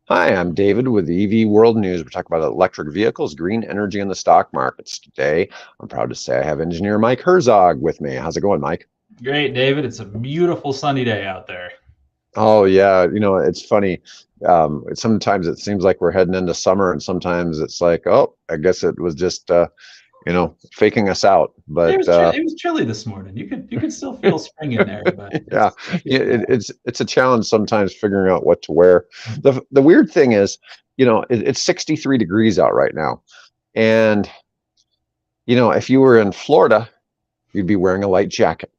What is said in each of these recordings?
Hi, I'm David with EV World News. We're talking about electric vehicles, green energy, and the stock markets. Today, I'm proud to say I have engineer Mike Herzog with me. How's it going, Mike? Great, David. It's a beautiful sunny day out there. Oh, yeah. It's funny. Sometimes it seems like we're heading into summer, and sometimes it's like, oh, I guess it was just, faking us out. It But was chilly. It was chilly this morning. You could still feel spring in there, but yeah, it's it's a challenge sometimes figuring out what to wear. The weird thing is, it's 63 degrees out right now, and if you were in Florida, you'd be wearing a light jacket,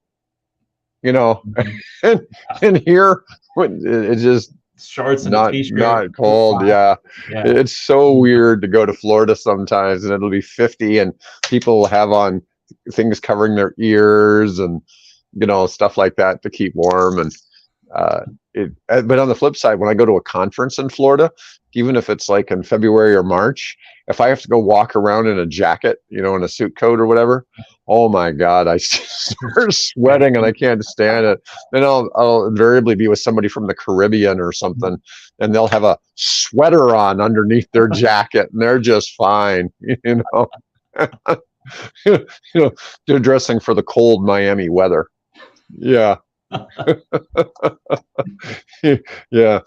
you know, Mhm. and, and here it's just Shorts and a t-shirt, not flip cold. flop. Yeah, Yeah. it's so weird to go to Florida sometimes, and it'll be 50, and people will have on things covering their ears and stuff like that to keep warm. And uh, but on the flip side, when I go to a conference in Florida, even if it's like in February or March, if I have to go walk around in a jacket, in a suit coat or whatever, oh my God, I start Yeah. sweating and I can't stand it. Then I'll invariably be with somebody from the Caribbean or something, and they'll have a sweater on underneath their jacket, and they're just fine, you know, they're dressing for the cold Miami weather. Yeah, yeah.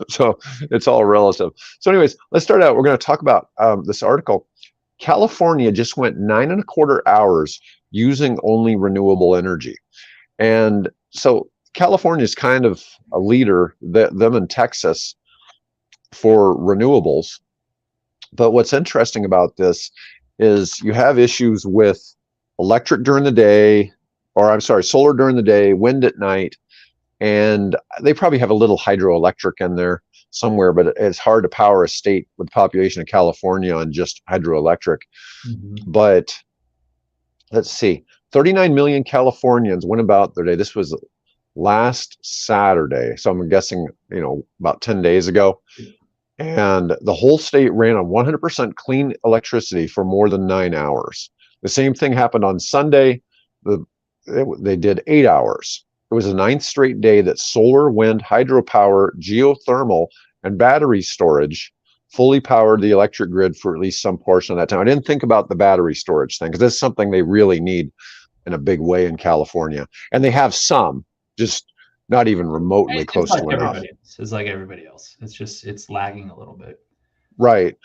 So it's all relative. So, anyways, let's start out. We're going to talk about this article. California just went 9.25 hours using only renewable energy. And so California is kind of a leader, them in Texas, for renewables. But what's interesting about this is you have issues with electric during the day, or I'm sorry, solar during the day, wind at night, and they probably have a little hydroelectric in there somewhere, but it's hard to power a state with the population of California on just hydroelectric. Mhm. But let's see, 39 million Californians went about their day. This was last Saturday, so I'm guessing, about 10 days ago. And the whole state ran on 100% clean electricity for more than 9 hours. The same thing happened on Sunday. The, they did 8 hours. It was the ninth straight day that solar, wind, hydropower, geothermal, and battery storage fully powered the electric grid for at least some portion of that time. I didn't think about the battery storage thing because that's something they really need in a big way in California. And they have some, just not even remotely It's close like to enough. everybody else. It's like everybody else. It's lagging a little bit. Right.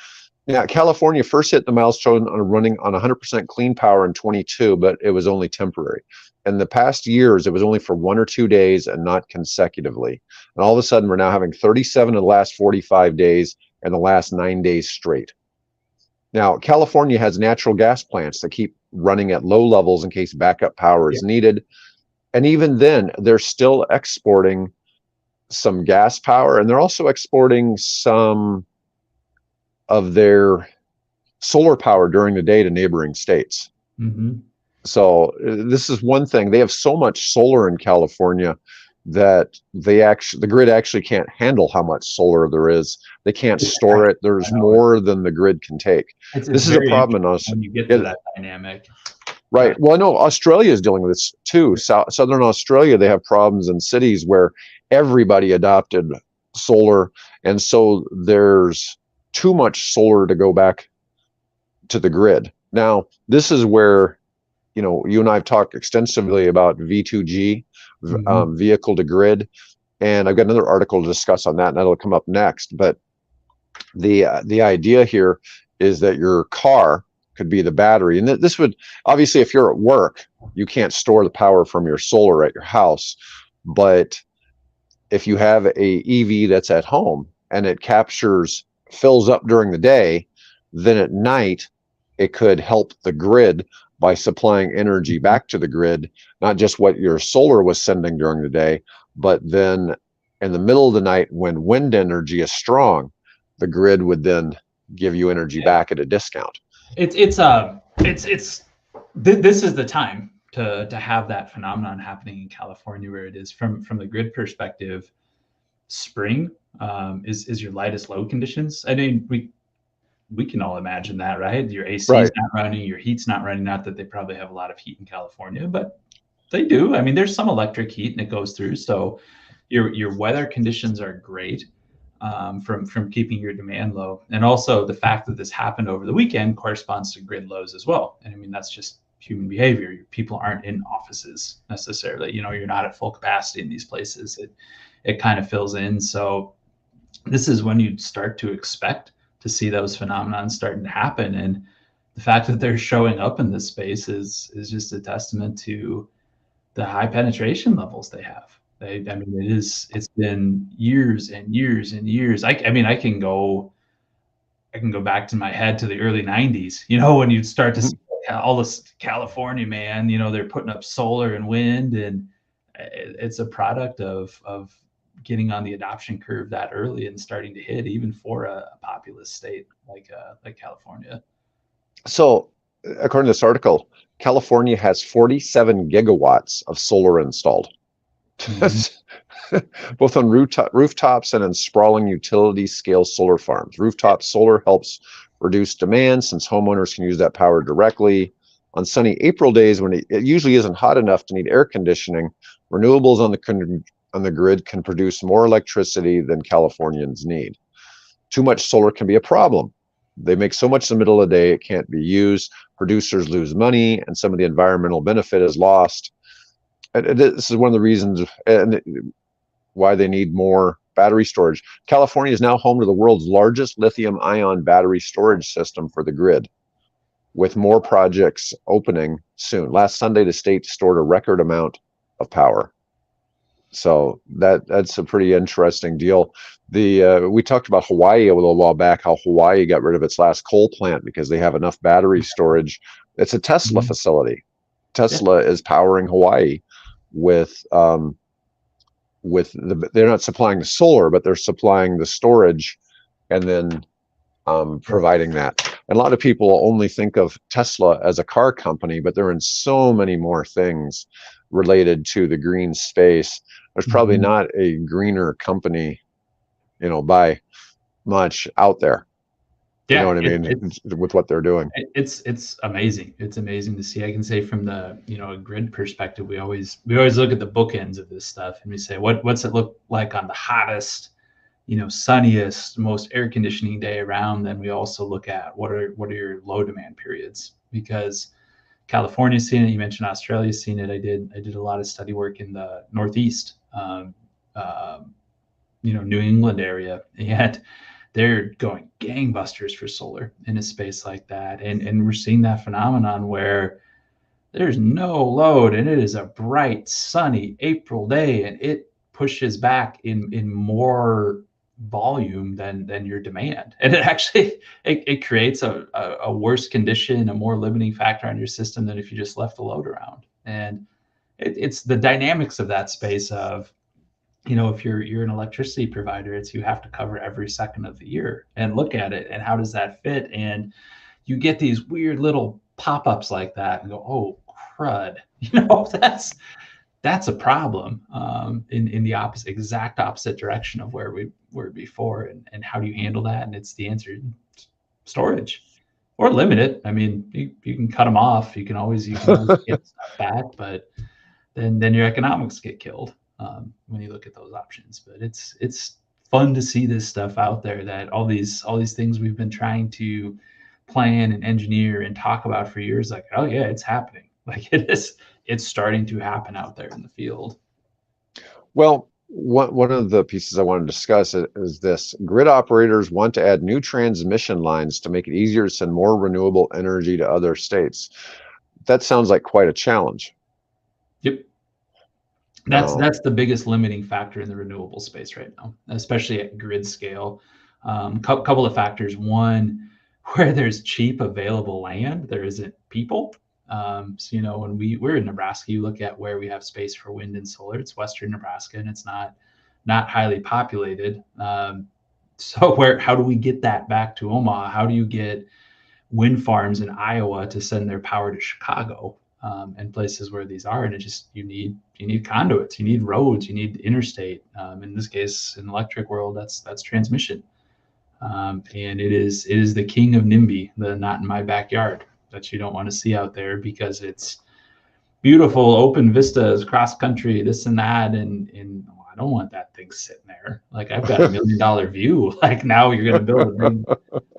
Yeah, California first hit the milestone on running on 100% clean power in 22, but it was only temporary. In the past years, it was only for 1 or 2 days and not consecutively. And all of a sudden, we're now having 37 of the last 45 days and the last 9 days straight. Now, California has natural gas plants that keep running at low levels in case backup power Yeah. is needed. And even then, they're still exporting some gas power, and they're also exporting some of their solar power during the day to neighboring states. Hmm. So this is one thing. They have so much solar in California that the grid actually can't handle how much solar there is. They can't I, store it. I There's know more than the grid can take. it's This is a very problem in interesting us. when you get to Yeah, that dynamic. right. But Well, I know Australia is dealing with this too. Southern Australia, they have problems in cities where everybody adopted solar, and so there's too much solar to go back to the grid. Now, this is where you and I have talked extensively about V2G, mhm. vehicle to grid, and I've got another article to discuss on that, and that'll come up next. But the idea here is that your car could be the battery, and this would obviously, if you're at work, you can't store the power from your solar at your house, but if you have a EV that's at home and it fills up during the day, then at night it could help the grid by supplying energy Mhm. back to the grid, not just what your solar was sending during the day, but then in the middle of the night when wind energy is strong, the grid would then give you energy Yeah. back at a discount. This is the time to have that phenomenon happening in California where it is from the grid perspective. Spring is your lightest load conditions. I mean, we can all imagine that, right? Your AC is Right. not running, your heat's not running. Not that they probably have a lot of heat in California, but they do. I mean, there's some electric heat and it goes through. So your weather conditions are great. from keeping your demand low. And also the fact that this happened over the weekend corresponds to grid lows as well. And I mean, that's just human behavior. People aren't in offices necessarily. You're not at full capacity in these places. It kind of fills in. So this is when you start to expect to see those phenomena starting to happen. And the fact that they're showing up in this space is just a testament to the high penetration levels they have. It's been years and years and years. I can go back to my head to the early 90s, when you start to see all this California, man, they're putting up solar and wind, and it's a product of getting on the adoption curve that early and starting to hit even for a populous state like California. So according to this article, California has 47 gigawatts of solar installed. Both on rooftops and in sprawling utility scale solar farms. Rooftop solar helps reduce demand since homeowners can use that power directly. On sunny April days when it usually isn't hot enough to need air conditioning, renewables on the grid can produce more electricity than Californians need. Too much solar can be a problem. They make so much in the middle of the day it can't be used. Producers lose money, and some of the environmental benefit is lost. And this is one of the reasons why they need more battery storage. California is now home to the world's largest lithium-ion battery storage system for the grid, with more projects opening soon. Last Sunday, the state stored a record amount of power. So that's a pretty interesting deal. We talked about Hawaii a little while back, how Hawaii got rid of its last coal plant because they have enough battery storage. It's a Tesla facility. Tesla is powering Hawaii with they're not supplying the solar, but they're supplying the storage and then providing that. And a lot of people only think of Tesla as a car company, but they're in so many more things related to the green space. There's probably not a greener company, by much out there. You know what I mean? With what they're doing. It's amazing. It's amazing to see. I can say from the, a grid perspective, we always look at the bookends of this stuff and we say, what's it look like on the hottest, sunniest, most air conditioning day around? Then we also look at what are your low demand periods, because California's seen it. You mentioned Australia's seen it. I did a lot of study work in the Northeast, New England area, and they're going gangbusters for solar in a space like that. And we're seeing that phenomenon where there's no load and it is a bright, sunny April day, and it pushes back in more volume than your demand. And it actually, it creates a worse condition, a more limiting factor on your system than if you just left the load around. And it's the dynamics of that space of, if you're an electricity provider, you have to cover every second of the year and look at it and how does that fit? And you get these weird little pop-ups like that and go, oh crud, that's a problem in the exact opposite direction of where we were before. And how do you handle that? And it's the answer: storage or limit it. I mean, you can cut them off. You can always get stuff back, but then your economics get killed when you look at those options. But it's fun to see this stuff out there, that all these things we've been trying to plan and engineer and talk about for years, like, oh yeah, it's happening. Like it's starting to happen out there in the field. Well, one of the pieces I want to discuss is this: grid operators want to add new transmission lines to make it easier to send more renewable energy to other states. That sounds like quite a challenge. Yep. That's the biggest limiting factor in the renewable space right now, especially at grid scale. Couple of factors. One, where there's cheap available land, there isn't people. So, when we're in Nebraska, you look at where we have space for wind and solar, it's Western Nebraska, and it's not highly populated. So how do we get that back to Omaha? How do you get wind farms in Iowa to send their power to Chicago and places where these are? And it just, you need conduits, you need roads, you need interstate. In this case, in the electric world, that's transmission. And it is the king of NIMBY, the not in my backyard, that you don't want to see out there, because it's beautiful open vistas, cross country, this and that, and don't want that thing sitting there. Like, I've got $1 million view. Like, now you're going to build a big,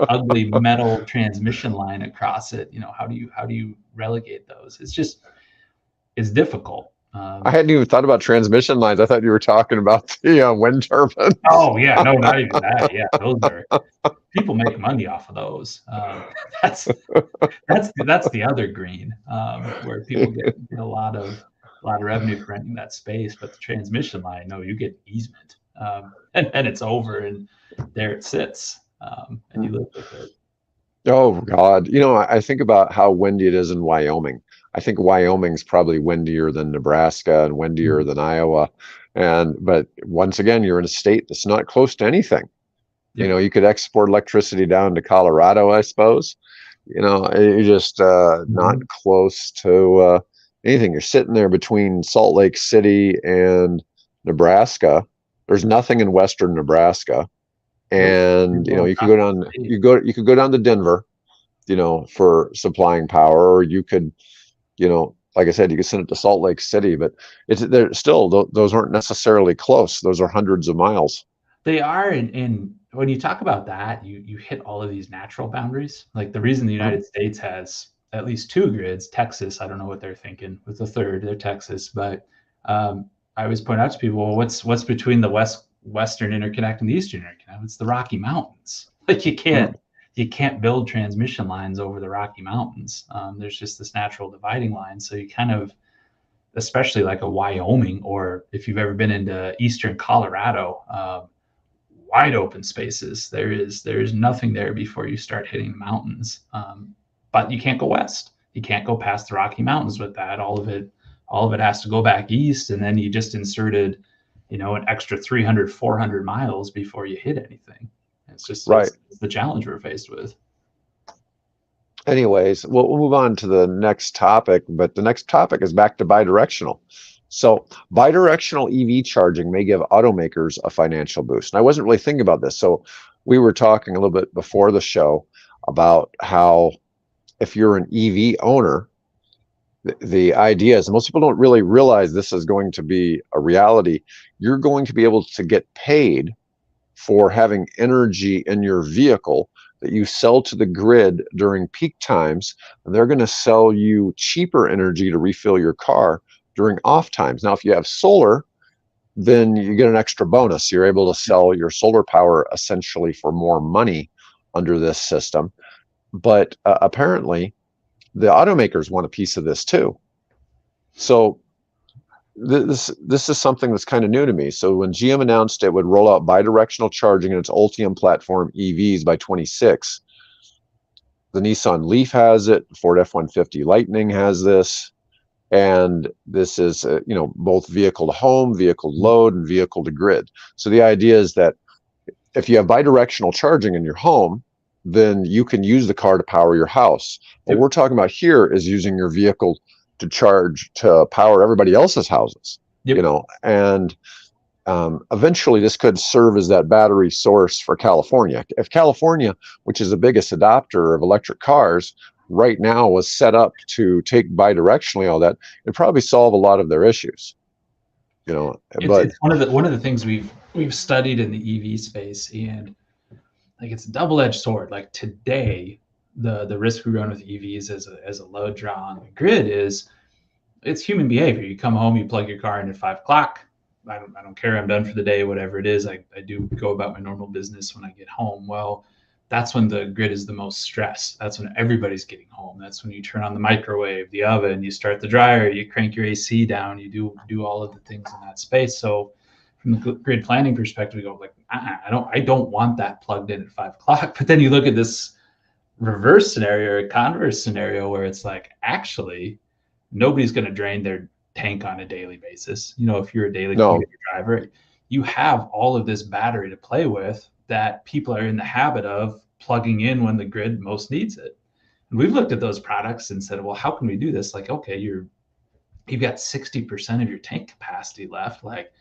ugly metal transmission line across it. How do you relegate those? It's difficult. I hadn't even thought about transmission lines. I thought you were talking about the wind turbines. Oh yeah, no, not even that. Yeah, those are, people make money off of those. That's the other green, where people get a lot of revenue for renting that space. But the transmission line, no, you get easement, and it's over, and there it sits, and you live with it. Oh God. I think about how windy it is in Wyoming. I think Wyoming's probably windier than Nebraska and windier than Iowa. But once again, you're in a state that's not close to anything. Yep. You could export electricity down to Colorado, I suppose. You're just not close to anything. You're sitting there between Salt Lake City and Nebraska. There's nothing in western Nebraska. And you could go down to Denver, for supplying power, or you could, like I said, you could send it to Salt Lake City, but they're still, those aren't necessarily close. Those are hundreds of miles. They are, and when you talk about that, you hit all of these natural boundaries. Like, the reason the United States has at least 2 grids, Texas, I don't know what they're thinking with the third, they're Texas, but I always point out to people, well, what's between the Western interconnect and the Eastern interconnect? It's the Rocky Mountains. Like, you can't build transmission lines over the Rocky Mountains. There's just this natural dividing line. So you kind of, especially like a Wyoming, or if you've ever been into Eastern Colorado, wide open spaces. There is nothing there before you start hitting the mountains. But you can't go west. You can't go past the Rocky Mountains with that. All of it has to go back east, and then you just inserted, an extra 300, 400 miles before you hit anything. It's just right. It's the challenge we're faced with. Anyways, we'll move on to the next topic, but the next topic is back to bidirectional. So bidirectional EV charging may give automakers a financial boost. And I wasn't really thinking about this. So we were talking a little bit before the show about how if you're an EV owner, the idea is, most people don't really realize this is going to be a reality. You're going to be able to get paid for having energy in your vehicle that you sell to the grid during peak times, and they're going to sell you cheaper energy to refill your car during off times. Now, if you have solar, then you get an extra bonus. You're able to sell your solar power essentially for more money under this system. But apparently, the automakers want a piece of this too. So this is something that's kind of new to me. So when GM announced it would roll out bidirectional charging in its Ultium platform EVs by 26, the Nissan Leaf has it, Ford F-150 Lightning has this, and this is both vehicle to home, vehicle to load, and vehicle to grid. So the idea is that if you have bidirectional charging in your home, then you can use the car to power your house. What we're talking about here is using your vehicle to charge to power everybody else's houses. And eventually this could serve as that battery source for California. If California, which is the biggest adopter of electric cars, right now was set up to take bidirectionally all that, it'd probably solve a lot of their issues. It's one of the things we've studied in the EV space, and like, it's a double-edged sword. Like, today, the risk we run with EVs as a load draw on the grid is, it's human behavior. You come home, you plug your car in at 5 o'clock. I don't care. I'm done for the day, whatever it is. I do go about my normal business when I get home. Well, that's when the grid is the most stressed. That's when everybody's getting home. That's when you turn on the microwave, the oven, you start the dryer, you crank your AC down, you do all of the things in that space. So from the grid planning perspective, we go like, I don't want that plugged in at 5 o'clock. But then you look at this reverse scenario or converse scenario where it's like, actually, nobody's going to drain their tank on a daily basis. If you're a daily commuter driver, you have all of this battery to play with that people are in the habit of plugging in when the grid most needs it. And we've looked at those products and said, well, how can we do this? Like, okay, you've got 60% of your tank capacity left. Like,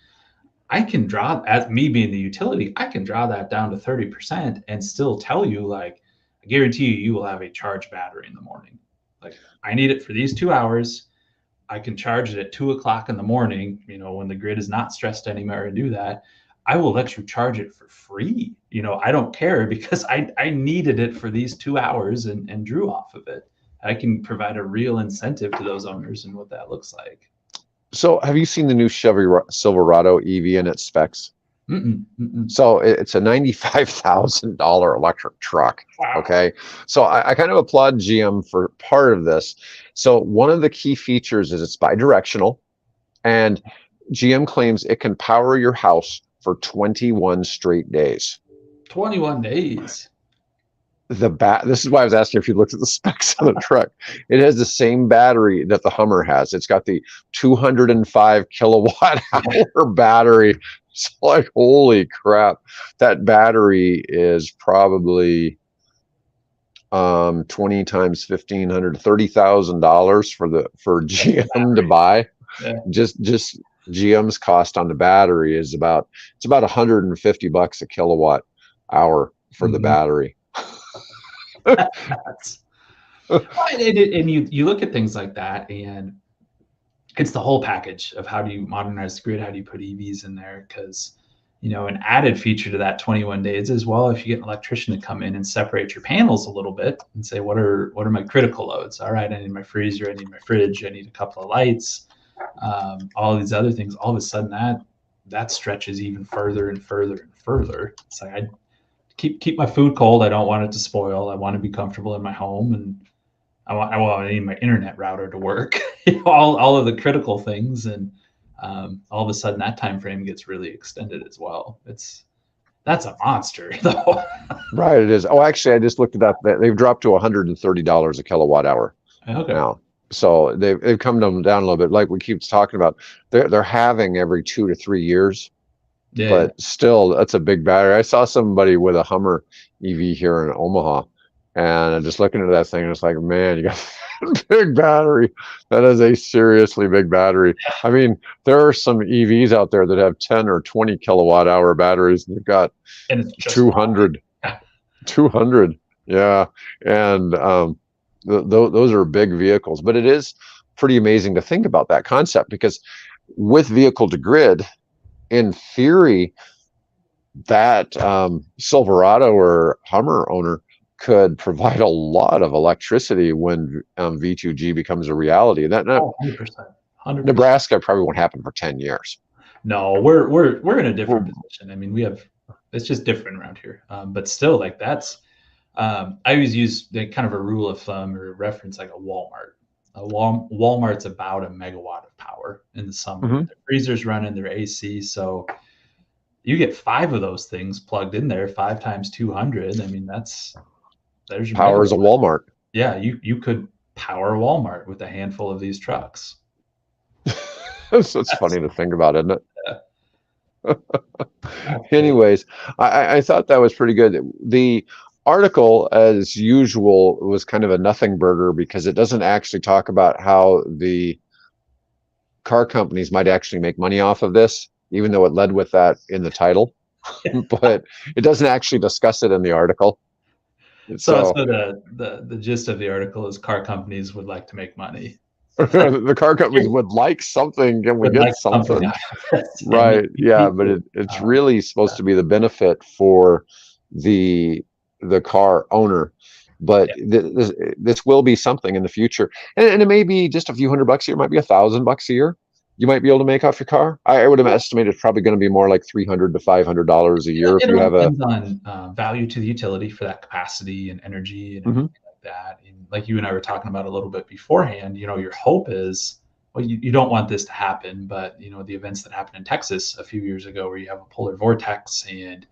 I can draw, as me being the utility, I can draw that down to 30% and still tell you, like, I guarantee you will have a charged battery in the morning. Like, I need it for these 2 hours. I can charge it at 2 o'clock in the morning, when the grid is not stressed anymore and do that, I will let you charge it for free. I don't care because I needed it for these 2 hours and drew off of it. I can provide a real incentive to those owners and what that looks like. So have you seen the new Chevy Silverado EV and its specs? Mm-mm, mm-mm. So it's a $95,000 electric truck. Wow. Okay. So I kind of applaud GM for part of this. So one of the key features is it's bi-directional, and GM claims it can power your house for 21 straight days. 21 days. This is why I was asking if you looked at the specs of the truck. It has the same battery that the Hummer has. It's got the 205 kilowatt hour battery. It's like, holy crap. That battery is probably 20 times $1,500, $30,000 for GM to buy. Yeah. Just GM's cost on the battery is about $150 a kilowatt hour for the battery. And you look at things like that, and it's the whole package of how do you modernize the grid, how do you put EVs in there, because an added feature to that 21 days as well, if you get an electrician to come in and separate your panels a little bit and say, what are my critical loads? All right, I need my freezer, I need my fridge, I need a couple of lights, all these other things. All of a sudden that stretches even further and further and further. It's like, I keep my food cold. I don't want it to spoil. I want to be comfortable in my home, and I need my internet router to work. all of the critical things, and all of a sudden that time frame gets really extended as well. That's a monster, though. Right, it is. Oh, actually, I just looked it up. They've dropped to $130 a kilowatt hour now. So they've come down a little bit. Like we keep talking about, they're having every 2 to 3 years. Yeah. But still, that's a big battery. I saw somebody with a Hummer EV here in Omaha, and just looking at that thing, it's like, man, you got a big battery. That is a seriously big battery. I mean, there are some EVs out there that have 10 or 20 kilowatt hour batteries, and they've got 200. 200. Yeah. And those are big vehicles. But it is pretty amazing to think about that concept, because with vehicle to grid, in theory, that Silverado or Hummer owner could provide a lot of electricity when V2G becomes a reality. And that 100%. Nebraska probably won't happen for 10 years. No, we're in a different position. I mean, it's just different around here. But still, like, that's I always use kind of a rule of thumb or reference, like a Walmart. Walmart's about a megawatt of power in the summer. Mm-hmm. Their freezer's running, their AC. So you get 5 of those things plugged in there, 5 times 200. I mean, there's your power is a Walmart. Yeah, you could power Walmart with a handful of these trucks. It's funny to think about, isn't it? Yeah. Anyways, I thought that was pretty good. The article, as usual, was kind of a nothing burger, because it doesn't actually talk about how the car companies might actually make money off of this, even though it led with that in the title. But it doesn't actually discuss it in the article. So the gist of the article is car companies would like to make money. The car companies would like something, and we get something. Right. Yeah, but it's really supposed to be the benefit for the car owner. But this will be something in the future, and it may be just a few $100 a year. It might be $1,000 a year you might be able to make off your car. I would have estimated it's probably going to be more like $300 to $500 a year. If you have depends on value to the utility for that capacity and energy and everything like that. And like you and I were talking about a little bit beforehand, your hope is, well, you don't want this to happen, but the events that happened in Texas a few years ago, where you have a polar vortex and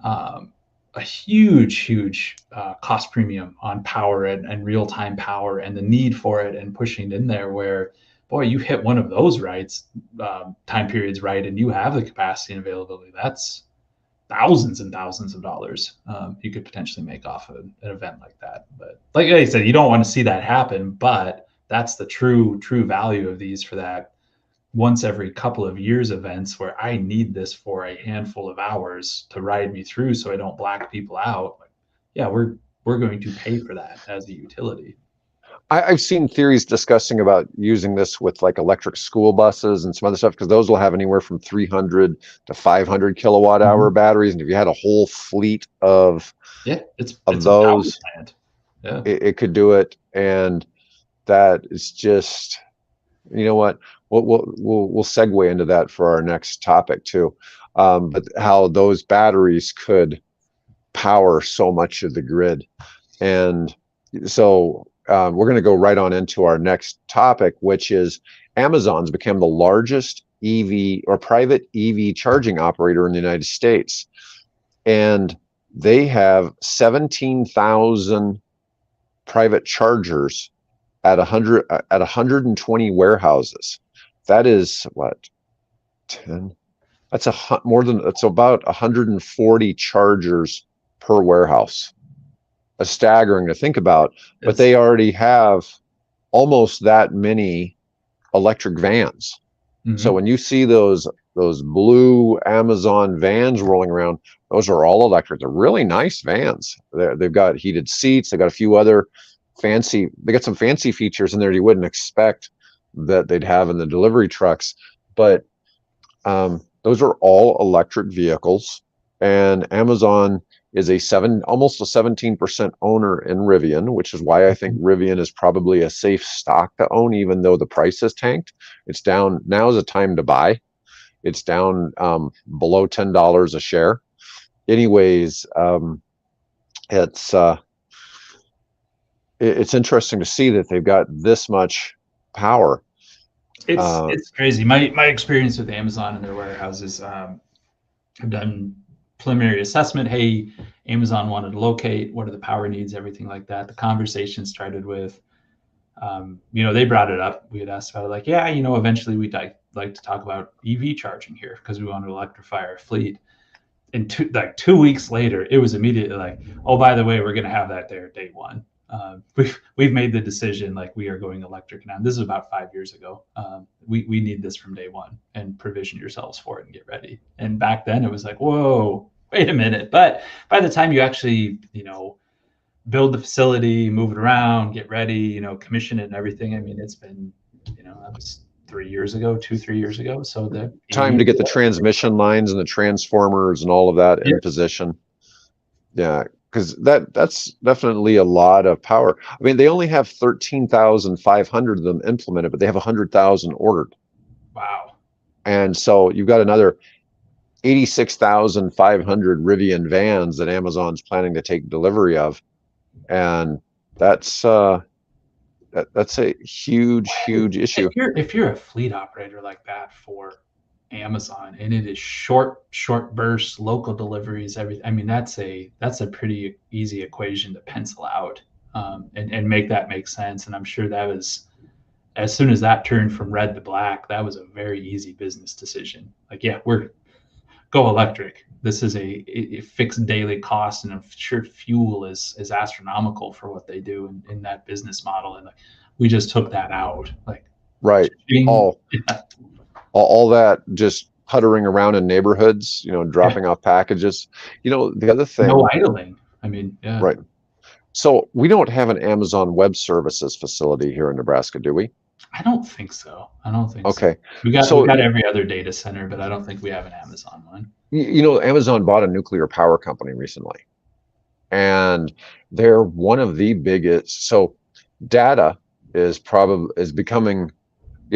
a huge cost premium on power and real-time power, and the need for it, and pushing it in there, where, boy, you hit one of those time periods right, and you have the capacity and availability. That's thousands and thousands of dollars you could potentially make off of an event like that. But like I said, you don't want to see that happen, but that's the true value of these, for that once every couple of years events, where I need this for a handful of hours to ride me through so I don't black people out. Yeah, we're going to pay for that as a utility. I've seen theories discussing about using this with like electric school buses and some other stuff because those will have anywhere from 300 to 500 kilowatt hour Mhm. batteries, and if you had a whole fleet of Yeah, it's a power those, plant. Yeah. it could do it. And that is just, you know what? We'll segue into that for our next topic too. But how those batteries could power so much of the grid. And so we're going to go right on into our next topic, which is Amazon's become the largest EV or private EV charging operator in the United States. And they have 17,000 private chargers at 120 warehouses. That is what, 10? That's it's about 140 chargers per warehouse. A staggering to think about, but It's they already have almost that many electric vans. So mhm. when you see those blue Amazon vans rolling around, those are all electric. They're really nice vans. They've got heated seats. They've got a few other fancy. They got some fancy features in there you wouldn't expect that they'd have in the delivery trucks. But those are all electric vehicles, and Amazon is almost a 17% owner in Rivian, which is why I think Rivian is probably a safe stock to own, even though the price has tanked. It's down. Now is the time to buy. It's down below $10 a share. Anyways, it's it's interesting to see that they've got this much power. It's crazy. My experience with Amazon and their warehouses, I've done preliminary assessment. Hey, Amazon wanted to locate. What are the power needs? Everything like that. The conversation started with, they brought it up. We had asked about it, like, yeah, eventually we'd like to talk about EV charging here because we want to electrify our fleet. And 2 weeks later, it was immediately like, oh, by the way, we're going to have that there day one. We've made the decision, like, we are going electric now. This is about 5 years ago. We need this from day one, and provision yourselves for it and get ready. And back then it was like, whoa, wait a minute. But by the time you actually, build the facility, move it around, get ready, commission it and everything, I mean, it's been, that was 3 years ago, 3 years ago. So the time to get the transmission lines and the transformers and all of that in yeah, position. Yeah, because that's definitely a lot of power. I mean, they only have 13,500 of them implemented, but they have 100,000 ordered. wow. And so you've got another 86,500 Rivian vans that Amazon's planning to take delivery of. And that's that's a huge issue. If you're a fleet operator like that for Amazon, and it is short bursts, local deliveries, everything. I mean, that's a pretty easy equation to pencil out, and make that make sense. And I'm sure that was, as soon as that turned from red to black, that was a very easy business decision. Like, yeah, we're go electric. This is a fixed daily cost, and I'm sure fuel is astronomical for what they do in that business model. And like, we just took that out. Like, Right. yeah, All that just puttering around in neighborhoods, dropping off packages. The other no thing, idling. I mean, yeah. right. So we don't have an Amazon Web Services facility here in Nebraska, do we? I don't think so. I don't think so. Okay. We So, got every other data center, but I don't think we have an Amazon one. Amazon bought a nuclear power company recently, and they're one of the biggest. So data is becoming,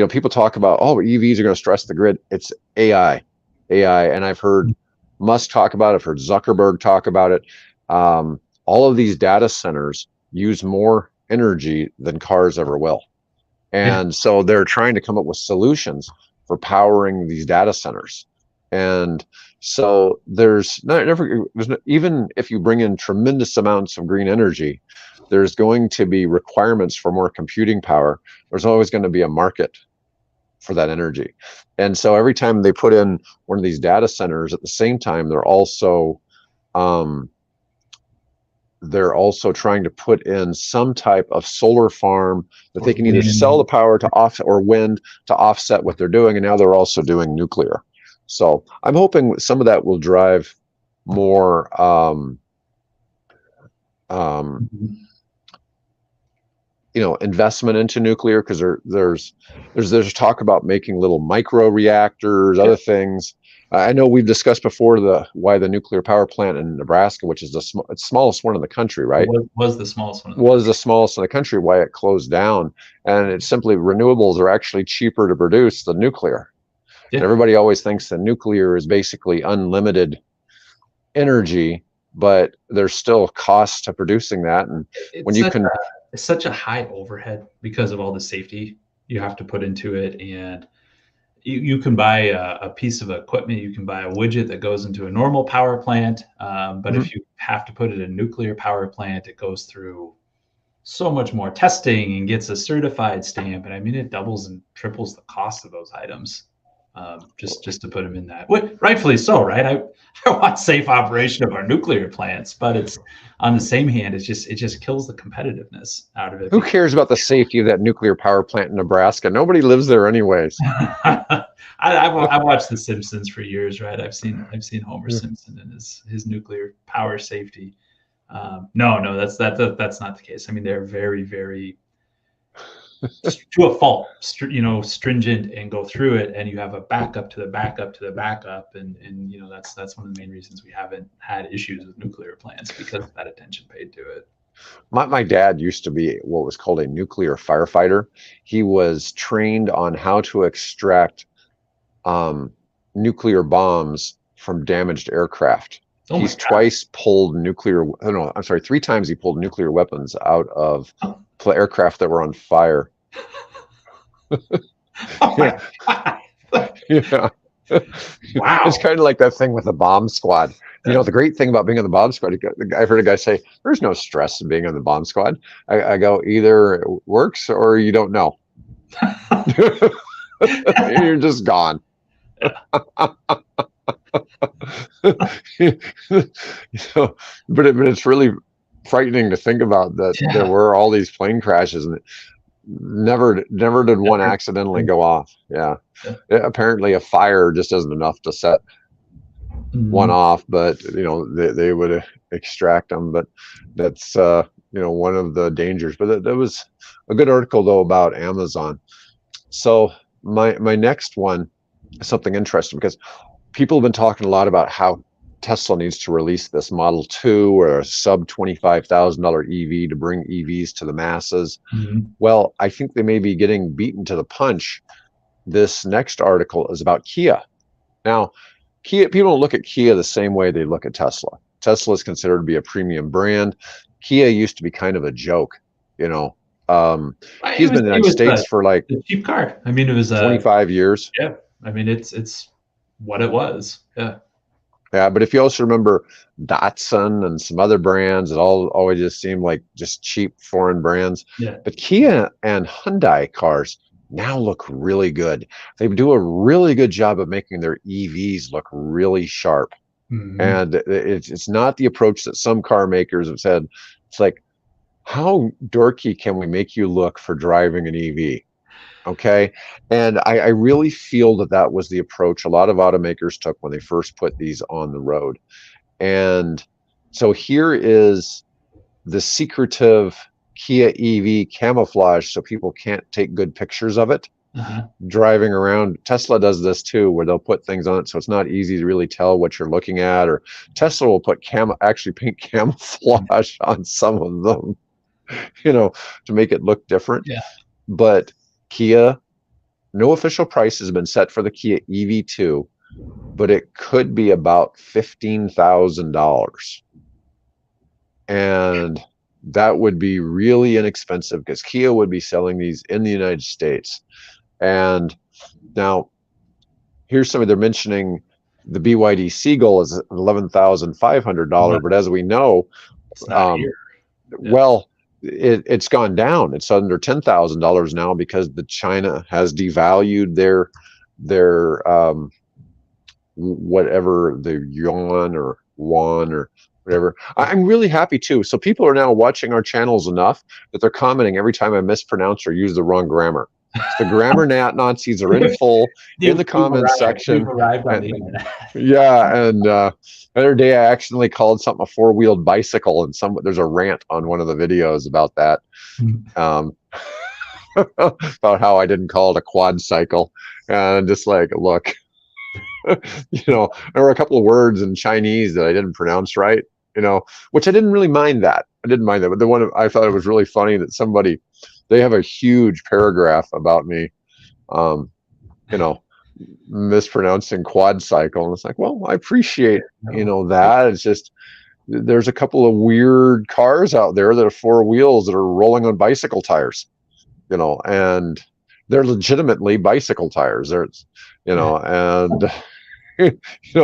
people talk about, oh, EVs are going to stress the grid. It's AI, and I've heard Musk talk about it. I've heard Zuckerberg talk about it. All of these data centers use more energy than cars ever will. Yeah. And so they're trying to come up with solutions for powering these data centers. And so even if you bring in tremendous amounts of green energy, there's going to be requirements for more computing power. There's always going to be a market for that energy. And so every time they put in one of these data centers, at the same time, they're also trying to put in some type of solar farm that they can either sell the power to offset, or wind to offset what they're doing. And now they're also doing nuclear. So I'm hoping some of that will drive more investment into nuclear, because there's talk about making little micro reactors, other things. I know we've discussed before why the nuclear power plant in Nebraska, which is the smallest one in the country, right? Was the smallest one. Was the smallest in the country, why it closed down. And it's simply renewables are actually cheaper to produce than nuclear. Yeah. And everybody always thinks that nuclear is basically unlimited energy, but there's still costs to producing that. And it's such a high overhead because of all the safety you have to put into it. And you can buy a piece of equipment, you can buy a widget that goes into a normal power plant. But if you have to put it in a nuclear power plant, it goes through so much more testing and gets a certified stamp. And I mean, it doubles and triples the cost of those items. Just to put them in that. Rightfully so, right? I want safe operation of our nuclear plants, but it's on the same hand, it just kills the competitiveness out of it. Who cares about the safety of that nuclear power plant in Nebraska? Nobody lives there anyways. I've watched The Simpsons for years, right? I've seen Homer Simpson and his nuclear power safety. No, that's not the case. I mean, they're very, very to a fault, stringent, and go through it, and you have a backup to the backup to the backup, and that's one of the main reasons we haven't had issues with nuclear plants, because of that attention paid to it. My dad used to be what was called a nuclear firefighter. He was trained on how to extract nuclear bombs from damaged aircraft. He's twice pulled three times he pulled nuclear weapons out of aircraft that were on fire. Yeah. Yeah. Wow. It's kind of like that thing with the bomb squad. The great thing about being on the bomb squad, I've heard a guy say, there's no stress in being on the bomb squad. I go, either it works or you don't know. You're just gone. But it's really frightening to think about that. Yeah. There were all these plane crashes, and never did one accidentally go off. Yeah. Apparently a fire just isn't enough to set one off, but they would extract them. But that's one of the dangers. But that was a good article though about Amazon. So my next one is something interesting, because people have been talking a lot about how Tesla needs to release this Model 2 or a sub $25,000 EV to bring EVs to the masses. Well, I think they may be getting beaten to the punch. This next article is about Kia. Now, Kia, people don't look at Kia the same way they look at Tesla. Tesla is considered to be a premium brand. Kia used to be kind of a joke, He's been in the United States for like a cheap car. I mean, it was 25 years. Yeah. I mean, it's what it was. Yeah. Yeah, but if you also remember Datsun and some other brands, it always just seemed like just cheap foreign brands. Yeah. But Kia and Hyundai cars now look really good. They do a really good job of making their EVs look really sharp. And it's not the approach that some car makers have said. It's like, how dorky can we make you look for driving an EV? Okay. And I really feel that was the approach a lot of automakers took when they first put these on the road. And so here is the secretive Kia EV camouflage, so people can't take good pictures of it driving around. Tesla does this too, where they'll put things on it so it's not easy to really tell what you're looking at. Or Tesla will put actually paint camouflage on some of them, to make it look different. Yeah. But Kia, no official price has been set for the Kia EV2, but it could be about $15,000. And that would be really inexpensive, because Kia would be selling these in the United States. And now here's something they're mentioning. The BYD Seagull is $11,500, but as we know, well, it's gone down. It's under $10,000 now, because China has devalued their whatever, the yuan or won or whatever. I'm really happy too. So people are now watching our channels enough that they're commenting every time I mispronounce or use the wrong grammar. The grammar Nazis are in full in the comments section. And the other day I accidentally called something a four-wheeled bicycle, and there's a rant on one of the videos about that. about how I didn't call it a quad cycle. And just like, look, there were a couple of words in Chinese that I didn't pronounce right, which I didn't really mind that. I didn't mind that. But the one I thought it was really funny that they have a huge paragraph about me, um, you know, mispronouncing quad cycle. And it's like, well, I appreciate, that. It's just, there's a couple of weird cars out there that are four wheels that are rolling on bicycle tires, and they're legitimately bicycle tires. There's, and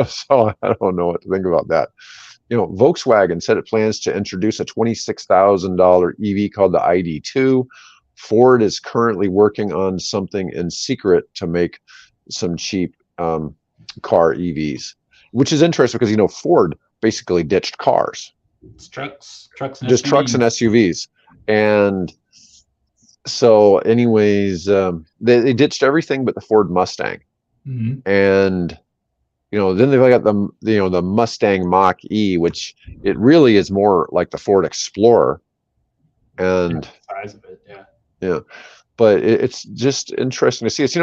so I don't know what to think about that. Volkswagen said it plans to introduce a $26,000 EV called the ID2. Ford is currently working on something in secret to make some cheap car EVs, which is interesting because Ford basically ditched cars. It's trucks, and just SUVs. Trucks and SUVs, and so anyways, they ditched everything but the Ford Mustang, and then they've got the Mustang Mach-E, which it really is more like the Ford Explorer, and the size of it, yeah, but it's just interesting to see. It's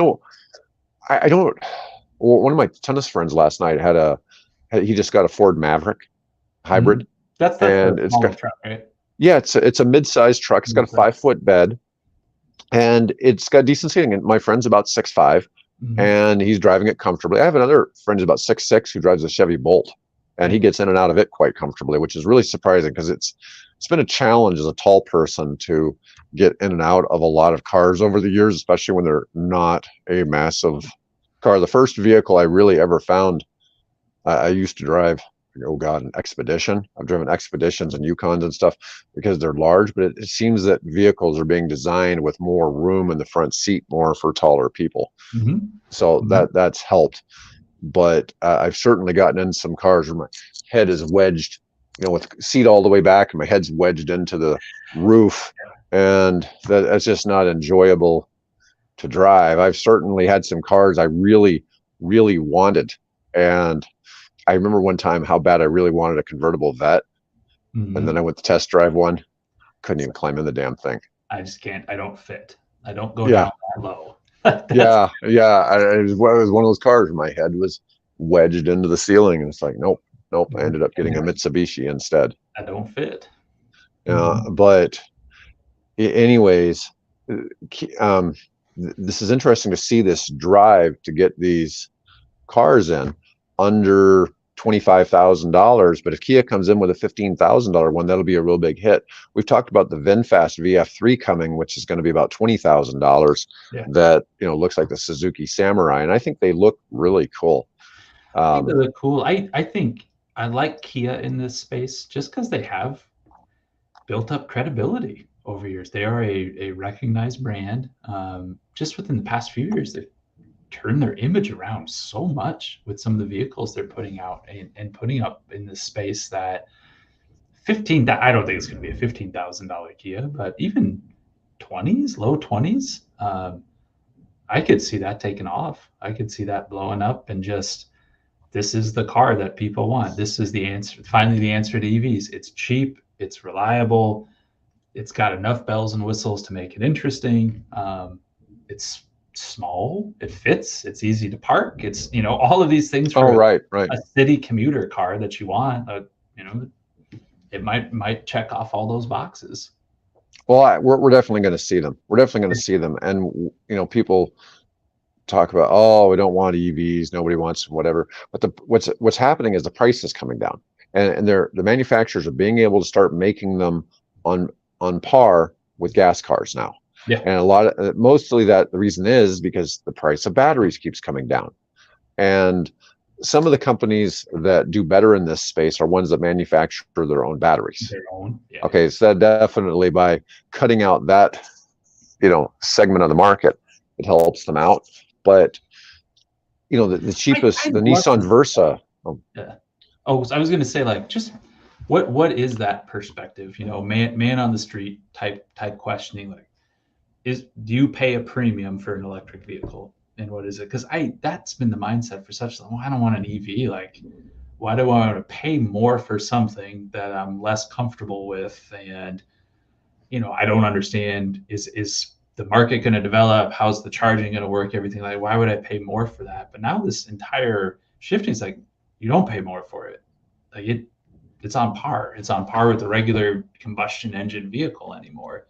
I don't. One of my tennis friends last night he just got a Ford Maverick hybrid. That's and it's got truck, right? Yeah, it's a mid-sized truck. It's got a 5-foot bed, and it's got decent seating. And my friend's about 6'5", and he's driving it comfortably. I have another friend who's about 6'6" who drives a Chevy Bolt, and he gets in and out of it quite comfortably, which is really surprising because it's been a challenge as a tall person to get in and out of a lot of cars over the years, especially when they're not a massive car. The first vehicle I really ever found, I used to drive, an Expedition. I've driven Expeditions and Yukons and stuff because they're large, but it seems that vehicles are being designed with more room in the front seat, more for taller people. So that's helped. But I've certainly gotten in some cars where my head is wedged, with seat all the way back, and my head's wedged into the roof, and that's just not enjoyable to drive. I've certainly had some cars I really, really wanted, and I remember one time how bad I really wanted a convertible Vet, and then I went to test drive one, couldn't even climb in the damn thing. I just can't. I don't fit. I don't go down that low. Yeah. It was one of those cars where my head was wedged into the ceiling, and it's like, nope. I ended up getting a Mitsubishi instead. I don't fit. But anyways, this is interesting to see this drive to get these cars in under $25,000. But if Kia comes in with a $15,000 one, that'll be a real big hit. We've talked about the VinFast VF3 coming, which is going to be about $20,000. That looks like the Suzuki Samurai, and I think they look really cool. I think they look cool. I think I like Kia in this space just because they have built up credibility over years. They are a recognized brand. Just within the past few years, they've turned their image around so much with some of the vehicles they're putting out and putting up in this space that I don't think it's going to be a $15,000 Kia, but even 20s, low 20s, I could see that taking off. I could see that blowing up, and just, this is the car that people want. This is the answer. Finally, the answer to EVs. It's cheap. It's reliable. It's got enough bells and whistles to make it interesting. It's small. It fits. It's easy to park. It's, all of these things for right. a city commuter car that you want. It might check off all those boxes. Well, we're definitely going to see them. We're definitely going to see them. And, people talk about, we don't want EVs. Nobody wants whatever. But what's happening is the price is coming down, and the manufacturers are being able to start making them on par with gas cars now. Yeah. And mostly the reason is because the price of batteries keeps coming down. And some of the companies that do better in this space are ones that manufacture their own batteries. Yeah. Okay, so that definitely, by cutting out that, segment of the market, it helps them out. But, the cheapest, the Nissan Versa. Yeah. Oh, so I was going to say, just what is that perspective? Man on the street type questioning, do you pay a premium for an electric vehicle? And what is it? Because that's been the mindset for such long. I don't want an EV. Why do I want to pay more for something that I'm less comfortable with? And I don't understand. Is the market going to develop? How's the charging going to work? Everything, like, why would I pay more for that? But now this entire shifting is like, you don't pay more for it. Like it's on par. It's on par with the regular combustion engine vehicle anymore.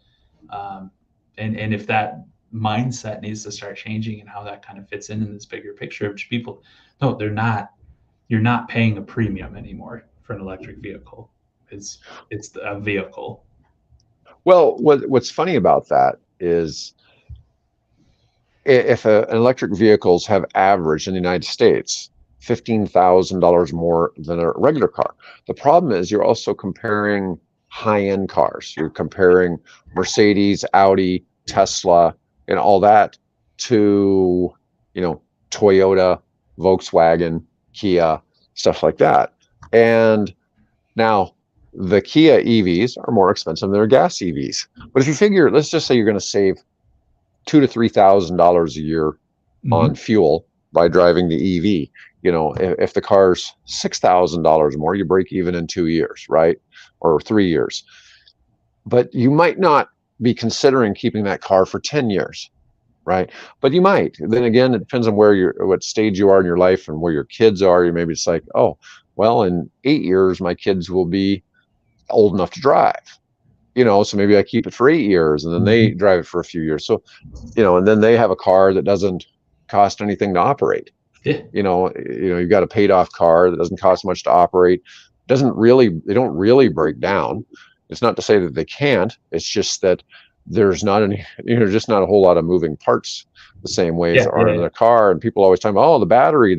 And if that mindset needs to start changing and how that kind of fits in this bigger picture, which people, no, they're not. You're not paying a premium anymore for an electric vehicle. It's a vehicle. Well, what's funny about that is if an electric vehicles have averaged in the United States $15,000 more than a regular car. The problem is you're also comparing high-end cars. You're comparing Mercedes, Audi, Tesla, and all that to, Toyota, Volkswagen, Kia, stuff like that. And now the Kia EVs are more expensive than their gas EVs. But if you figure, let's just say you're going to save $2,000 to $3,000 a year on fuel by driving the EV. If the car's $6,000 more, you break even in 2 years, right? Or 3 years. But you might not be considering keeping that car for 10 years, right? But you might. Then again, it depends on what stage you are in your life and where your kids are. Maybe it's like, oh, well, in 8 years, my kids will be old enough to drive. So maybe I keep it for 8 years and then they drive it for a few years. So, and then they have a car that doesn't cost anything to operate. Yeah. You've got a paid off car that doesn't cost much to operate. They don't really break down. It's not to say that they can't. It's just that there's not just not a whole lot of moving parts the same way as there are in a car. And people always talk about, oh, the battery.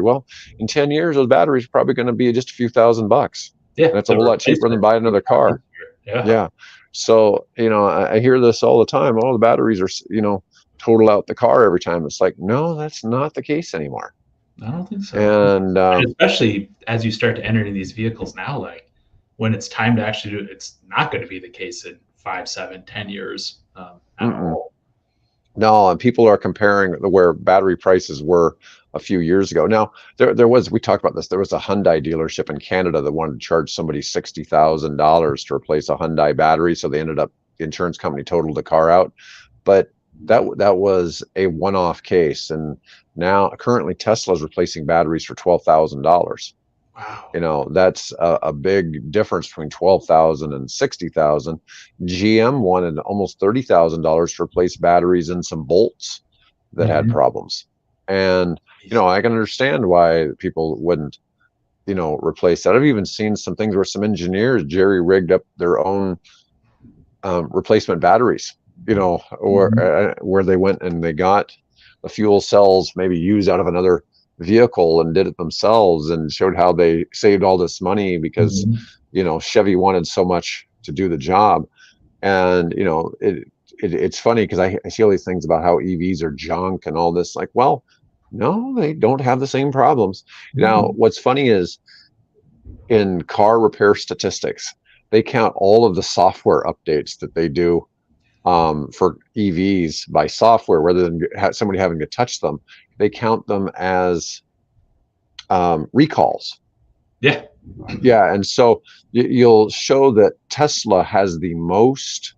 Well, in 10 years, those batteries are probably going to be just a few $1,000s. Yeah. And that's a whole lot cheaper than buying another car. Yeah. So, I hear this all the time. Oh, the batteries are, total out the car every time. It's like, no, that's not the case anymore. I don't think so. And especially as you start to enter into these vehicles now, like when it's time to actually do it, it's not going to be the case in 5, 7, 10 years at all. No, and people are comparing where battery prices were a few years ago. Now, we talked about this. There was a Hyundai dealership in Canada that wanted to charge somebody $60,000 to replace a Hyundai battery. So they ended up, the insurance company totaled the car out. But that was a one-off case. And now currently Tesla is replacing batteries for $12,000. Wow. That's a big difference between 12,000 and 60,000. GM wanted almost $30,000 to replace batteries and some bolts that had problems. And, I can understand why people wouldn't, replace that. I've even seen some things where some engineers jerry-rigged up their own replacement batteries, or where they went and they got the fuel cells maybe used out of another vehicle and did it themselves and showed how they saved all this money because Chevy wanted so much to do the job. And it's funny because I see all these things about how EVs are junk and all this, like, well, no, they don't have the same problems. Now what's funny is in car repair statistics, they count all of the software updates that they do for EVs by software rather than somebody having to touch them. They count them as recalls. Yeah. And so you'll show that Tesla has the most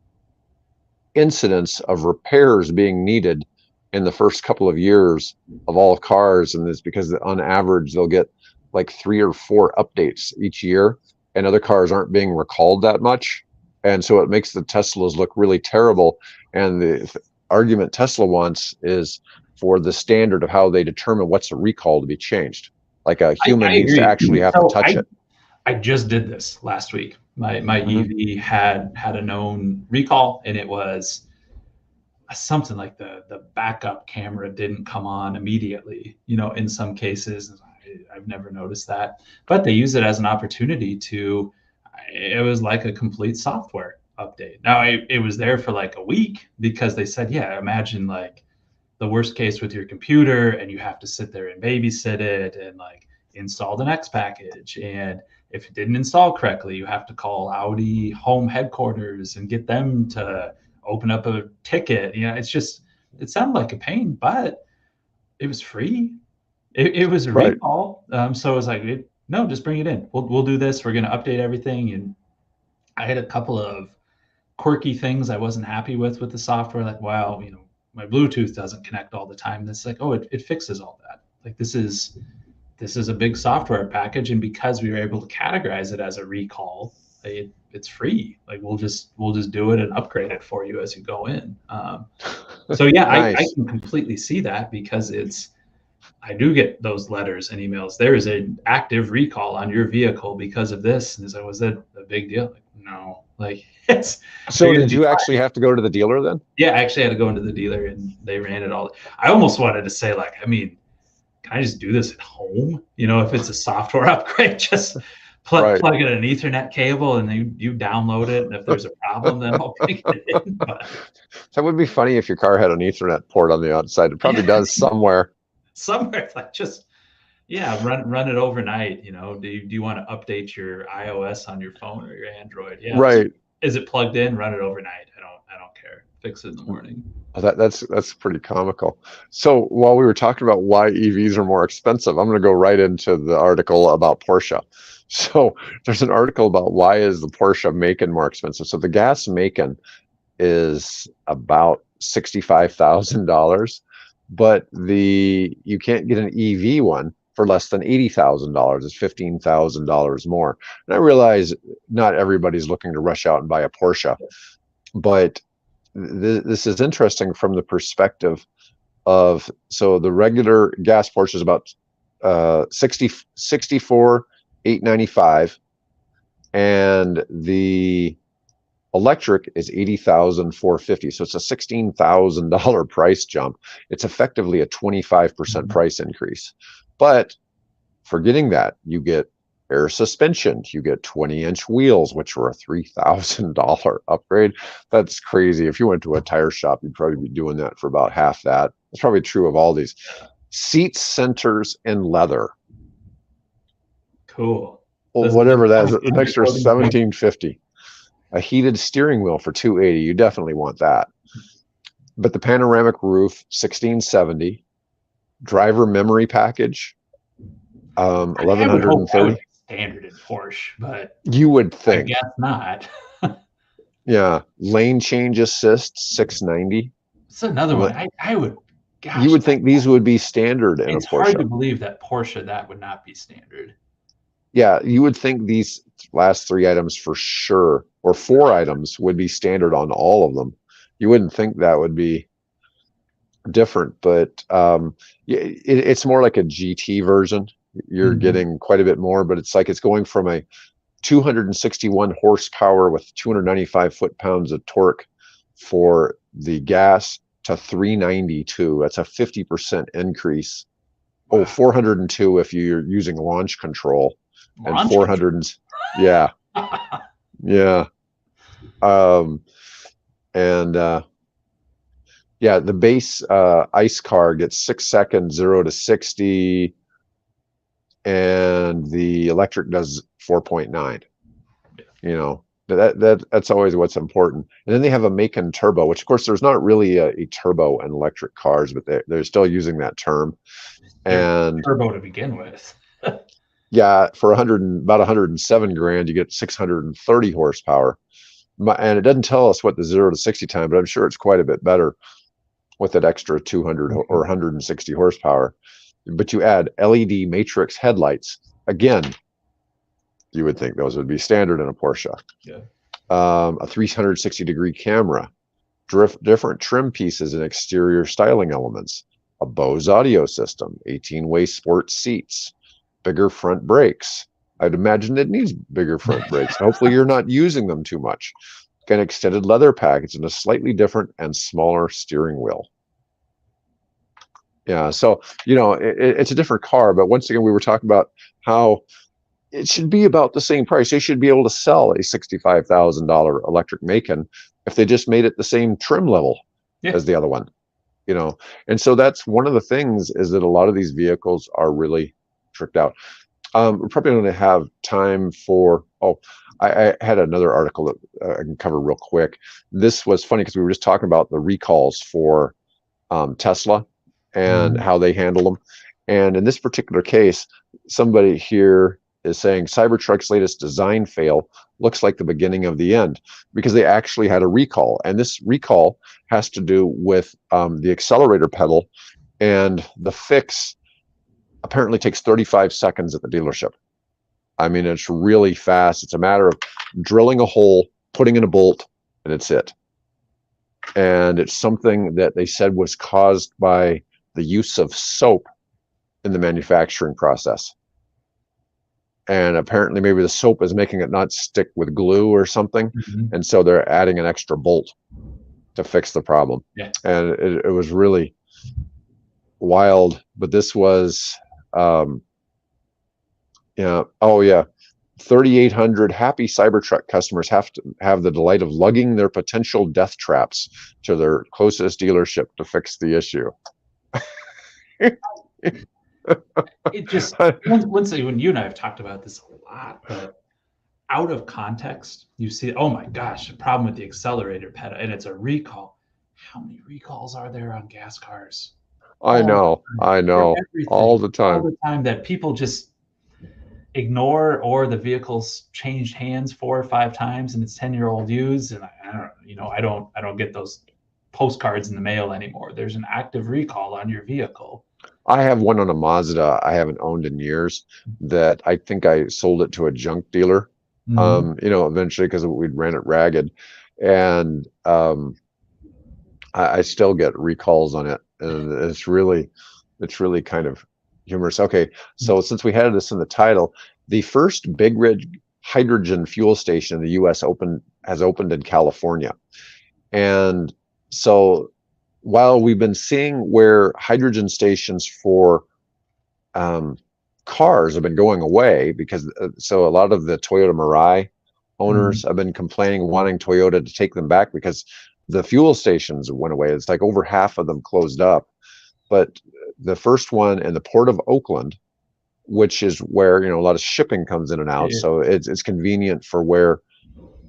incidents of repairs being needed in the first couple of years of all cars, and it's because on average they'll get like 3 or 4 updates each year, and other cars aren't being recalled that much. And so it makes the Teslas look really terrible. And the argument Tesla wants is for the standard of how they determine what's a recall to be changed. Like a human needs to actually have to touch it. I just did this last week. My EV had a known recall, and it was something like the backup camera didn't come on immediately. In some cases, I've never noticed that, but they use it as an opportunity to. It was like a complete software update. Now it was there for like a week because they said, imagine like the worst case with your computer and you have to sit there and babysit it and like install the next package. And if it didn't install correctly, you have to call Audi home headquarters and get them to open up a ticket. It sounded like a pain, but it was free. It was a recall. So it was like, no, just bring it in. We'll do this. We're going to update everything. And I had a couple of quirky things I wasn't happy with the software. Like, wow, my Bluetooth doesn't connect all the time. It's like, oh, it fixes all that. Like this is a big software package, and because we were able to categorize it as a recall, it's free. Like we'll just do it and upgrade it for you as you go in. So yeah, I can completely see that, because I do get those letters and emails. There is an active recall on your vehicle because of this. And so, was that a big deal? Like, no, like it's. So did you actually have to go to the dealer then? Yeah, I actually had to go into the dealer, and they ran it all. I almost wanted to say, like, I mean, can I just do this at home? If it's a software upgrade, just plug in an Ethernet cable and you download it. And if there's a problem, then I'll bring it in. But that would be funny if your car had an Ethernet port on the outside. It probably does somewhere. Somewhere, like just run it overnight. Do you want to update your iOS on your phone or your Android? Yeah, right. Is it plugged in? Run it overnight. I don't care. Fix it in the morning. Oh, that's pretty comical. So while we were talking about why EVs are more expensive, I'm going to go right into the article about Porsche. So there's an article about why is the Porsche Macan more expensive. So the gas Macan is about $65,000, but you can't get an EV one for less than $80,000. It's $15,000 more. And I realize not everybody's looking to rush out and buy a Porsche, but this is interesting from the perspective of, so the regular gas Porsche is about $64,895, and the electric is $80,450. So it's a $16,000 price jump. It's effectively a 25% price increase. But forgetting that, you get air suspension, you get 20-inch wheels, which were a $3,000 upgrade. That's crazy. If you went to a tire shop, you'd probably be doing that for about half that. It's probably true of all these. Seats, centers, and leather. Cool. Well, whatever that is, an extra $1,750. A heated steering wheel for $280. You definitely want that. But the panoramic roof, $1,670. Driver memory package, $1,130. Standard in Porsche, but you would think. I guess not. Yeah, lane change assist, $690. It's another one. I would. Gosh, you would think these would be standard in a Porsche. It's hard to believe that Porsche that would not be standard. Yeah, you would think these last 3 items for sure, or 4 items would be standard on all of them. You wouldn't think that would be different, but it's more like a GT version. You're getting quite a bit more, but it's like it's going from a 261 horsepower with 295 foot-pounds of torque for the gas to 392. That's a 50% increase. Wow. 402 if you're using launch control, and 400. Yeah, yeah, yeah. The base ICE car gets 6 seconds 0 to 60. And the electric does 4.9. That's always what's important. And then they have a Macan turbo, which of course there's not really a turbo in electric cars, but they're still using that term. And turbo to begin with. Yeah, for about 107 grand, you get 630 horsepower. And it doesn't tell us what the 0 to 60 time, but I'm sure it's quite a bit better with that extra 200 or 160 horsepower. But you add LED matrix headlights. Again, you would think those would be standard in a Porsche. Yeah. A 360-degree camera, different trim pieces and exterior styling elements, a Bose audio system, 18-way sports seats, bigger front brakes. I'd imagine it needs bigger front brakes. Hopefully you're not using them too much. An extended leather package and a slightly different and smaller steering wheel. Yeah, so it's a different car, but once again, we were talking about how it should be about the same price. They should be able to sell a $65,000 electric Macan if they just made it the same trim level as the other one. And so that's one of the things, is that a lot of these vehicles are really tricked out. We're probably going to have time for. I had another article that I can cover real quick. This was funny because we were just talking about the recalls for Tesla and how they handle them. And in this particular case, somebody here is saying Cybertruck's latest design fail looks like the beginning of the end, because they actually had a recall. And this recall has to do with the accelerator pedal, and the fix apparently takes 35 seconds at the dealership. I mean, it's really fast. It's a matter of drilling a hole, putting in a bolt, and it's it. And it's something that they said was caused by the use of soap in the manufacturing process. And apparently maybe the soap is making it not stick with glue or something. And so they're adding an extra bolt to fix the problem. And it was really wild. But this was, oh yeah, 3,800 happy Cybertruck customers have to have the delight of lugging their potential death traps to their closest dealership to fix the issue. It just, once when you and I have talked about this a lot, but out of context, you see, oh my gosh, a problem with the accelerator pedal, and it's a recall. How many recalls are there on gas cars? I know, all the time. All the time that people just ignore, or the vehicle's changed hands 4 or 5 times and it's 10-year-old used, and I don't get those postcards in the mail anymore. There's an active recall on your vehicle. I have one on a Mazda I haven't owned in years that I think I sold it to a junk dealer, eventually, because we'd ran it ragged. And I still get recalls on it. And it's really kind of humorous. Okay, so since we had this in the title, the first big rig hydrogen fuel station in the U.S. has opened in California. And so while we've been seeing where hydrogen stations for cars have been going away, because so a lot of the Toyota Mirai owners have been complaining, wanting Toyota to take them back because the fuel stations went away. It's like over half of them closed up. But the first one in the port of Oakland, which is where a lot of shipping comes in and out, so it's convenient for where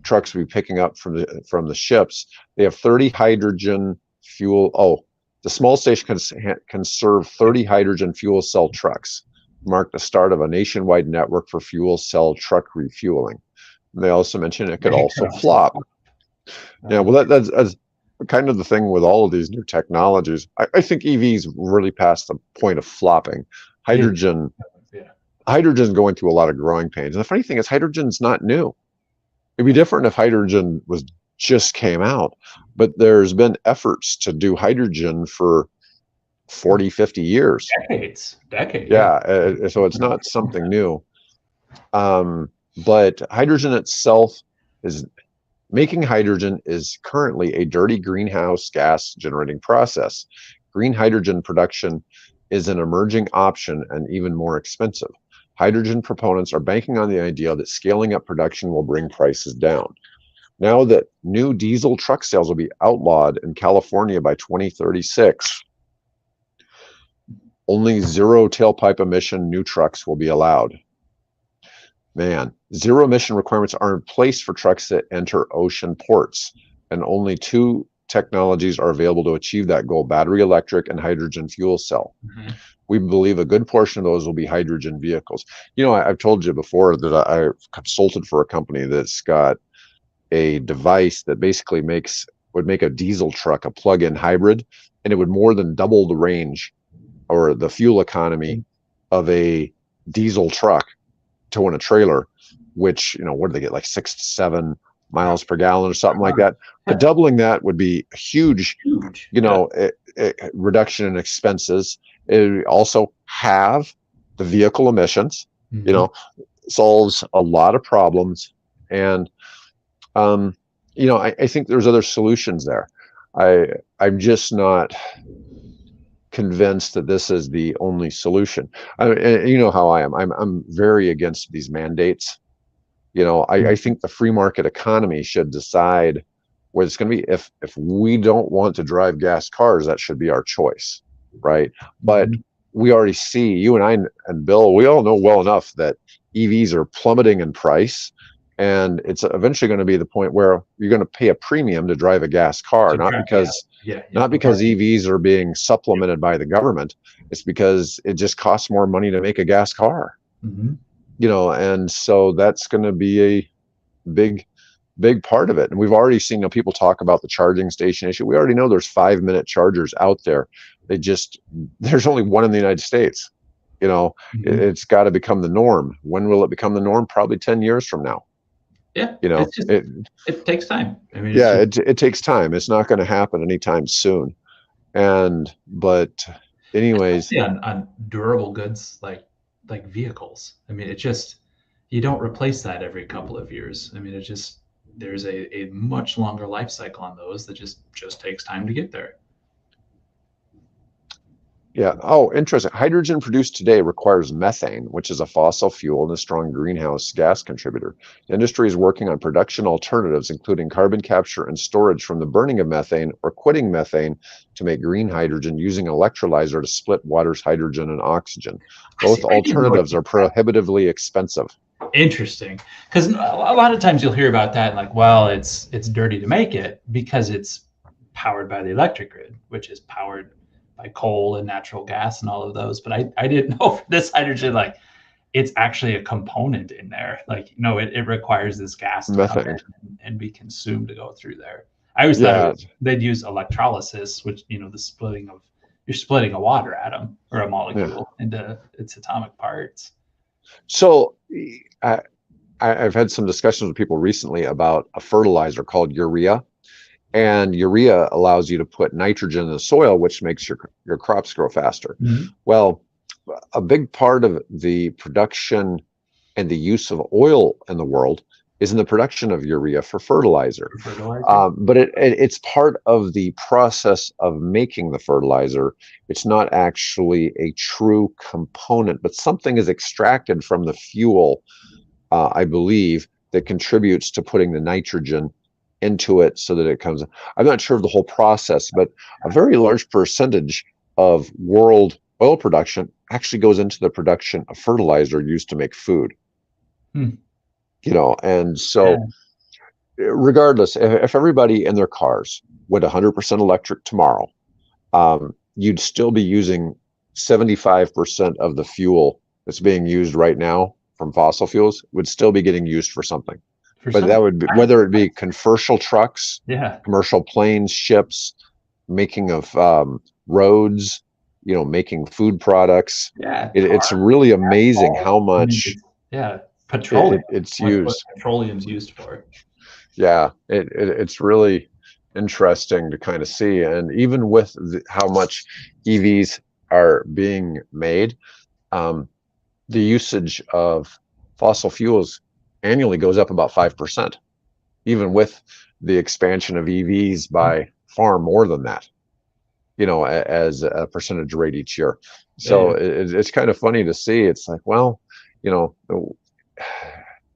trucks will be picking up from the ships. They have 30 hydrogen fuel. Oh, the small station can serve 30 hydrogen fuel cell trucks, mark the start of a nationwide network for fuel cell truck refueling. And they also mention it could also flop. Yeah, well, that's kind of the thing with all of these new technologies. I think EVs really past the point of flopping. Hydrogen's going through a lot of growing pains. And the funny thing is, hydrogen's not new. It'd be different if hydrogen just came out, but there's been efforts to do hydrogen for 40, 50 years. Decades. Yeah, so it's not something new. But hydrogen itself making hydrogen is currently a dirty greenhouse gas generating process. Green hydrogen production is an emerging option and even more expensive. Hydrogen proponents are banking on the idea that scaling up production will bring prices down. Now that new diesel truck sales will be outlawed in California by 2036, only zero tailpipe emission new trucks will be allowed. Man, zero emission requirements are in place for trucks that enter ocean ports, and only 2 technologies are available to achieve that goal: battery electric and hydrogen fuel cell. We believe a good portion of those will be hydrogen vehicles. I've told you before that I consulted for a company that's got a device that basically would make a diesel truck a plug-in hybrid, and it would more than double the range or the fuel economy of a diesel truck towing a trailer, which, what do they get, like 6 to 7 miles per gallon or something like that. But doubling that would be a huge reduction in expenses. It would also have the vehicle emissions, solves a lot of problems. And, I think there's other solutions there. I'm just not convinced that this is the only solution. You know how I am. I'm very against these mandates. I think the free market economy should decide where it's going to be. If we don't want to drive gas cars, that should be our choice, right? But we already see, you and I and Bill, we all know well enough that EVs are plummeting in price, and it's eventually going to be the point where you're going to pay a premium to drive a gas car, not because EVs are being supplemented by the government. It's because it just costs more money to make a gas car. and so that's going to be a big big part of it. And we've already seen, people talk about the charging station issue. We already know there's 5-minute chargers out there. There's only one in the United States. It's got to become the norm. When will it become the norm? Probably 10 years from now. Yeah, it takes time. I mean, it takes time. It's not going to happen anytime soon. But anyways, on durable goods like vehicles. I mean, you don't replace that every couple of years. I mean, there's a much longer life cycle on those that just takes time to get there. Yeah. Oh, interesting. Hydrogen produced today requires methane, which is a fossil fuel and a strong greenhouse gas contributor. The industry is working on production alternatives, including carbon capture and storage from the burning of methane or quitting methane to make green hydrogen using an electrolyzer to split water's hydrogen and oxygen. Both alternatives are prohibitively expensive. Interesting. Because a lot of times you'll hear about that like, well, it's dirty to make it because it's powered by the electric grid, which is powered by coal and natural gas and all of those. But I didn't know for this hydrogen, like it's actually a component in there. Like, it requires this gas to come in and be consumed to go through there. I always thought they'd use electrolysis, which, you're splitting a water atom or a molecule into its atomic parts. So I've had some discussions with people recently about a fertilizer called urea. And urea allows you to put nitrogen in the soil, which makes your crops grow faster. Mm-hmm. Well, a big part of the production and the use of oil in the world is in the production of urea for fertilizer. But it's part of the process of making the fertilizer. It's not actually a true component, but something is extracted from the fuel, I believe, that contributes to putting the nitrogen into it so that it comes. I'm not sure of the whole process, but a very large percentage of world oil production actually goes into the production of fertilizer used to make food. And so regardless, if everybody in their cars went 100% electric tomorrow, you'd still be using 75% of the fuel that's being used right now from fossil fuels would still be getting used for something. But that would be, whether it be commercial trucks, commercial planes, ships, making of roads, making food products. It's really amazing how much petroleum it's used. Petroleum's used for. Yeah, it's really interesting to kind of see. And even with how much EVs are being made, the usage of fossil fuels annually goes up about 5%, even with the expansion of EVs by far more than that, as a percentage rate each year. So it's kind of funny to see. It's like, well,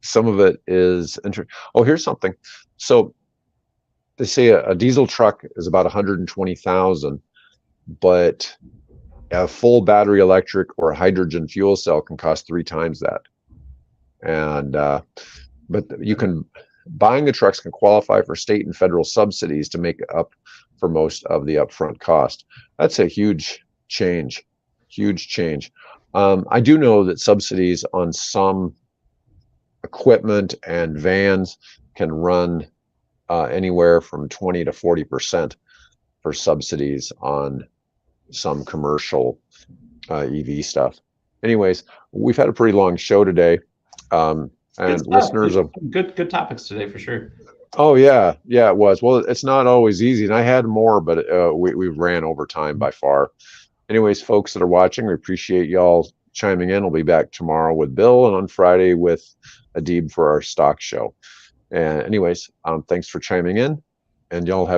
some of it is interesting. Oh, here's something. So they say a diesel truck is about 120,000, but a full battery electric or a hydrogen fuel cell can cost 3 times that. And but buying the trucks can qualify for state and federal subsidies to make up for most of the upfront cost. That's a huge change. I do know that subsidies on some equipment and vans can run anywhere from 20 to 40% for subsidies on some commercial EV stuff. Anyways, we've had a pretty long show today. And listeners of good topics today for sure. Oh yeah, it was. Well, it's not always easy, and I had more, but we ran over time by far. Anyways, folks that are watching, we appreciate y'all chiming in. We'll be back tomorrow with Bill, and on Friday with Adib for our stock show. And anyways, thanks for chiming in, and y'all have